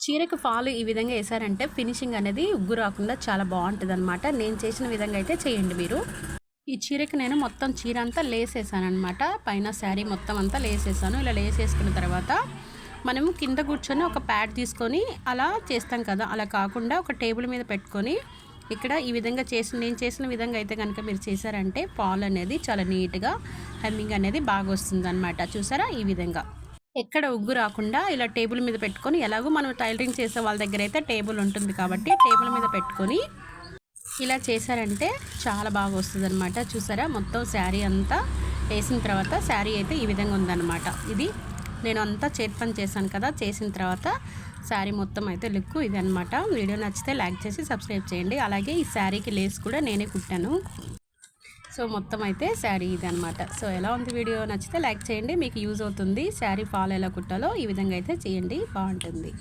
చీరకు ఫాల్ ఈ విధంగా వేసారంటే ఫినిషింగ్ అనేది ఉగ్గు రాకుండా చాలా బాగుంటుందన్నమాట. నేను చేసిన విధంగా అయితే చేయండి మీరు. ఈ చీరకి నేను మొత్తం చీర అంతా లేసేసాను అనమాట. పైన శారీ మొత్తం అంతా లేసేసాను. ఇలా లేసేసుకున్న తర్వాత మనము కింద కూర్చొని ఒక ప్యాడ్ తీసుకొని అలా చేస్తాం కదా, అలా కాకుండా ఒక టేబుల్ మీద పెట్టుకొని ఇక్కడ ఈ విధంగా నేను చేసిన విధంగా అయితే కనుక మీరు చేశారంటే ఫాల్ అనేది చాలా నీట్గా హెమ్మింగ్ అనేది బాగా వస్తుంది అనమాట. చూసారా, ఈ విధంగా ఎక్కడ ఉగ్గు రాకుండా ఇలా టేబుల్ మీద పెట్టుకొని, ఎలాగో మనం టైలరింగ్ చేసే వాళ్ళ దగ్గర అయితే టేబుల్ ఉంటుంది కాబట్టి టేబుల్ మీద పెట్టుకొని ఇలా చేశారంటే చాలా బాగా వస్తుంది అనమాట. చూసారా, మొత్తం శారీ అంతా వేసిన తర్వాత శారీ అయితే ఈ విధంగా ఉందన్నమాట. ఇది నేను అంతా చేతి పని చేశాను కదా, చేసిన తర్వాత శారీ మొత్తం అయితే లుక్ ఇది అనమాట. వీడియో నచ్చితే లైక్ చేసి సబ్స్క్రైబ్ చేయండి. అలాగే ఈ శారీకి లేస్ కూడా నేనే కుట్టాను. సో మొత్తం అయితే శారీ ఇది అనమాట. సో ఎలా ఉంది, వీడియో నచ్చితే లైక్ చేయండి, మీకు యూజ్ అవుతుంది. శారీ ఫాల్ ఎలా కుట్టాలో ఈ విధంగా అయితే చేయండి, బాగుంటుంది.